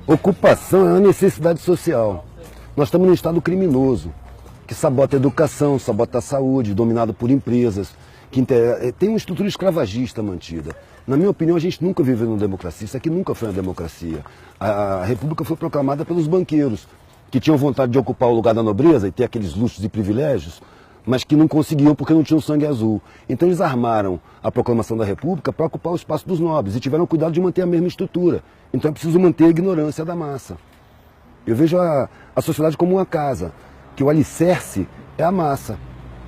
Ocupação é uma necessidade social. Nós estamos num estado criminoso, que sabota a educação, sabota a saúde, dominado por empresas, tem uma estrutura escravagista mantida. Na minha opinião, a gente nunca viveu numa democracia, isso aqui nunca foi uma democracia. A República foi proclamada pelos banqueiros, que tinham vontade de ocupar o lugar da nobreza e ter aqueles luxos e privilégios, mas que não conseguiam porque não tinham sangue azul. Então eles armaram a proclamação da República para ocupar o espaço dos nobres e tiveram cuidado de manter a mesma estrutura. Então é preciso manter a ignorância da massa. Eu vejo a sociedade como uma casa, que o alicerce é a massa,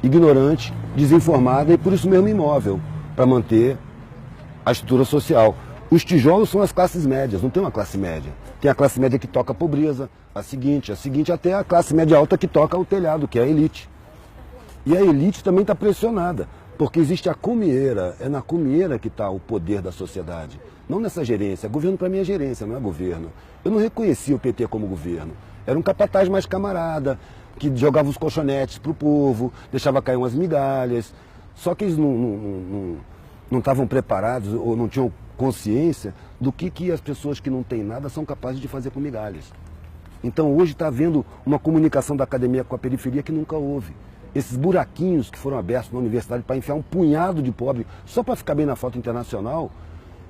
ignorante, desinformada e por isso mesmo imóvel, para manter a estrutura social. Os tijolos são as classes médias, não tem uma classe média. Tem a classe média que toca a pobreza, a seguinte, até a classe média alta que toca o telhado, que é a elite. E a elite também está pressionada, porque existe a comieira, é na comieira que está o poder da sociedade. Não nessa gerência, governo para mim é gerência, não é governo. Eu não reconhecia o PT como governo. Era um capataz mais camarada, que jogava os colchonetes para o povo, deixava cair umas migalhas. Só que eles não estavam preparados ou não tinham consciência do que as pessoas que não têm nada são capazes de fazer com migalhas. Então hoje está havendo uma comunicação da academia com a periferia que nunca houve. Esses buraquinhos que foram abertos na universidade para enfiar um punhado de pobre só para ficar bem na foto internacional,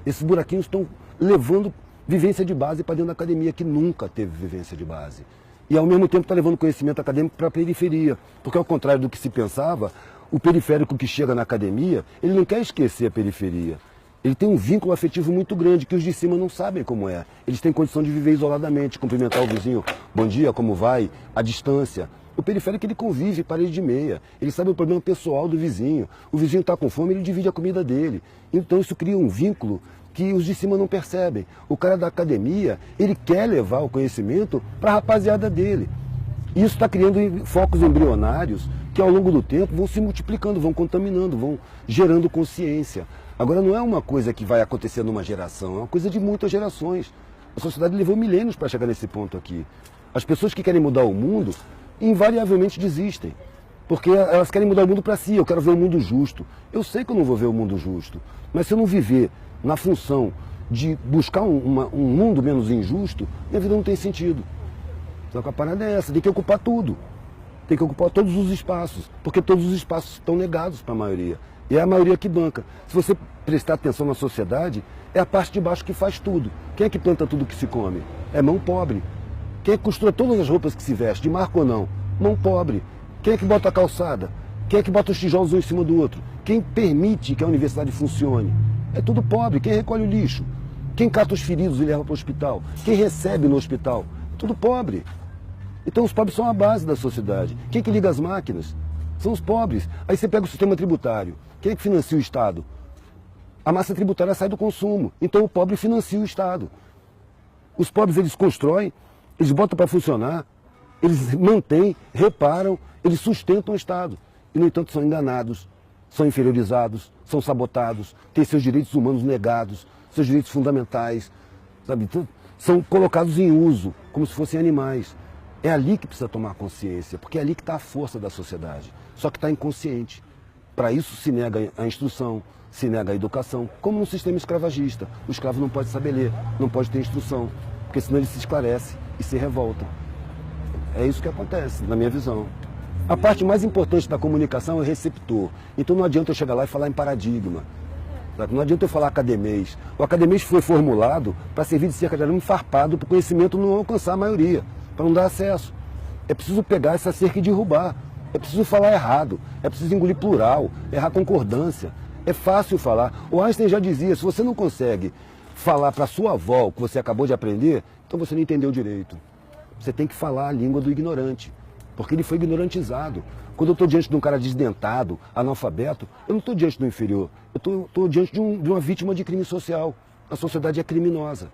esses buraquinhos estão levando vivência de base para dentro da academia, que nunca teve vivência de base. E ao mesmo tempo está levando conhecimento acadêmico para a periferia, porque ao contrário do que se pensava, o periférico que chega na academia, ele não quer esquecer a periferia. Ele tem um vínculo afetivo muito grande, que os de cima não sabem como é. Eles têm condição de viver isoladamente, cumprimentar o vizinho, bom dia, como vai, à distância. O periférico ele convive parede de meia, ele sabe o problema pessoal do vizinho. O vizinho está com fome, ele divide a comida dele. Então isso cria um vínculo que os de cima não percebem. O cara da academia, ele quer levar o conhecimento para a rapaziada dele. Isso está criando focos embrionários que ao longo do tempo vão se multiplicando, vão contaminando, vão gerando consciência. Agora não é uma coisa que vai acontecer numa geração, é uma coisa de muitas gerações. A sociedade levou milênios para chegar nesse ponto aqui. As pessoas que querem mudar o mundo invariavelmente desistem, porque elas querem mudar o mundo para si. Eu quero ver o mundo justo. Eu sei que eu não vou ver o mundo justo, mas se eu não viver na função de buscar um mundo menos injusto, minha vida não tem sentido. Só que a parada é essa, tem que ocupar tudo. Tem que ocupar todos os espaços, porque todos os espaços estão negados para a maioria. E é a maioria que banca. Se você prestar atenção na sociedade, é a parte de baixo que faz tudo. Quem é que planta tudo que se come? É mão pobre. Quem é que costura todas as roupas que se veste, de marca ou não? Mão pobre. Quem é que bota a calçada? Quem é que bota os tijolos um em cima do outro? Quem permite que a universidade funcione? É tudo pobre. Quem recolhe o lixo? Quem cata os feridos e leva para o hospital? Quem recebe no hospital? Tudo pobre. Então os pobres são a base da sociedade. Quem é que liga as máquinas? São os pobres. Aí você pega o sistema tributário. Quem é que financia o Estado? A massa tributária sai do consumo. Então o pobre financia o Estado. Os pobres eles constroem, eles botam para funcionar, eles mantêm, reparam, eles sustentam o Estado. E, no entanto, são enganados, são inferiorizados, são sabotados, têm seus direitos humanos negados, seus direitos fundamentais, sabe? Então, são colocados em uso, como se fossem animais. É ali que precisa tomar consciência, porque é ali que está a força da sociedade. Só que está inconsciente. Para isso se nega a instrução, se nega a educação, como no sistema escravagista. O escravo não pode saber ler, não pode ter instrução, porque senão ele se esclarece e se revolta. É isso que acontece, na minha visão. A parte mais importante da comunicação é o receptor. Então não adianta eu chegar lá e falar em paradigma. Sabe? Não adianta eu falar academês. O academês foi formulado para servir de cerca de arame farpado para o conhecimento não alcançar a maioria, para não dar acesso. É preciso pegar essa cerca e derrubar. É preciso falar errado. É preciso engolir plural, errar concordância. É fácil falar. O Einstein já dizia, se você não consegue falar para sua avó o que você acabou de aprender, então você não entendeu direito. Você tem que falar a língua do ignorante, porque ele foi ignorantizado. Quando eu estou diante de um cara desdentado, analfabeto, eu não estou diante do inferior, eu estou diante de uma vítima de crime social. A sociedade é criminosa.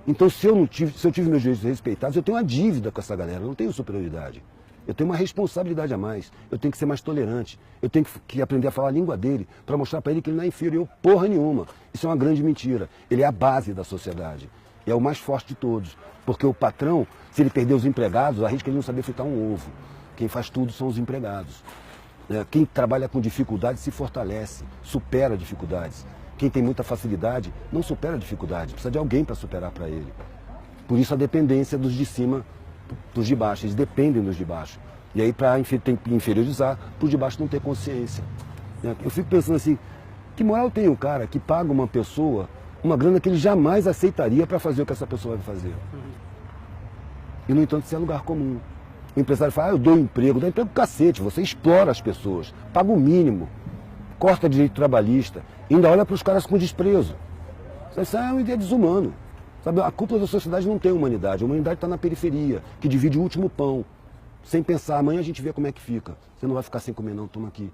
Então, se eu tive meus direitos respeitados, eu tenho uma dívida com essa galera, eu não tenho superioridade. Eu tenho uma responsabilidade a mais, eu tenho que ser mais tolerante, eu tenho que aprender a falar a língua dele, para mostrar para ele que ele não é inferior porra nenhuma. Isso é uma grande mentira. Ele é a base da sociedade. E é o mais forte de todos. Porque o patrão, se ele perder os empregados, arrisca ele não saber fritar um ovo. Quem faz tudo são os empregados. Quem trabalha com dificuldade se fortalece, supera dificuldades. Quem tem muita facilidade não supera dificuldade, precisa de alguém para superar para ele. Por isso a dependência dos de cima dos de baixo. Eles dependem dos de baixo. E aí, tem que inferiorizar, para os de baixo não ter consciência. Eu fico pensando assim, que moral tem o cara que paga uma pessoa uma grana que ele jamais aceitaria para fazer o que essa pessoa vai fazer? E, no entanto, isso é lugar comum. O empresário fala, eu dou emprego cacete, você explora as pessoas, paga o mínimo, corta direito trabalhista, ainda olha para os caras com desprezo. Isso é uma ideia desumana. Sabe, a cúpula da sociedade não tem humanidade, a humanidade está na periferia, que divide o último pão, sem pensar, amanhã a gente vê como é que fica. Você não vai ficar sem comer não, toma aqui.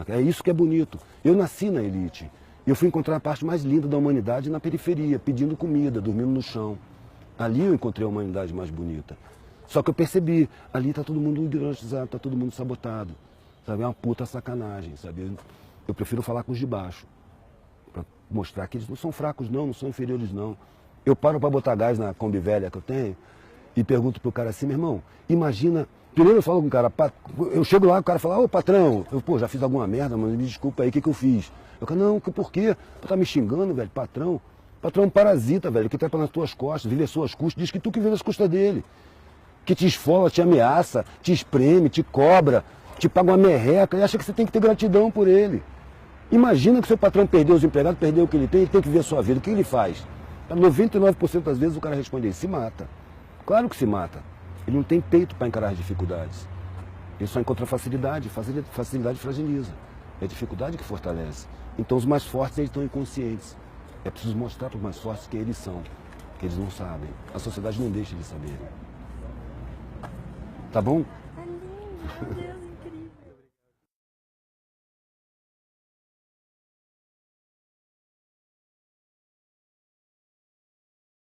É isso que é bonito. Eu nasci na elite. Eu fui encontrar a parte mais linda da humanidade na periferia, pedindo comida, dormindo no chão. Ali eu encontrei a humanidade mais bonita. Só que eu percebi, ali está todo mundo ignorantizado, está todo mundo sabotado. Sabe? É uma puta sacanagem, sabe? Eu prefiro falar com os de baixo, para mostrar que eles não são fracos não são inferiores não. Eu paro para botar gás na Kombi velha que eu tenho e pergunto pro cara assim, meu irmão, imagina... Primeiro eu falo com o cara, eu chego lá, o cara fala, ô patrão, eu já fiz alguma merda, mas me desculpa aí, o que eu fiz? Eu falo, não, por quê? Tá me xingando, velho, patrão. Patrão é um parasita, velho, que trepa nas tuas costas, vive às suas custas, diz que tu que vive às custas dele. Que te esfola, te ameaça, te espreme, te cobra, te paga uma merreca e acha que você tem que ter gratidão por ele. Imagina que seu patrão perdeu os empregados, perdeu o que ele tem que ver a sua vida. O que ele faz? 99% das vezes o cara responde, ele se mata. Claro que se mata. Ele não tem peito para encarar as dificuldades. Ele só encontra facilidade, facilidade fragiliza. É a dificuldade que fortalece. Então os mais fortes eles estão inconscientes. É preciso mostrar para os mais fortes que eles são, que eles não sabem. A sociedade não deixa eles saberem. Tá bom? Tá lindo, meu Deus.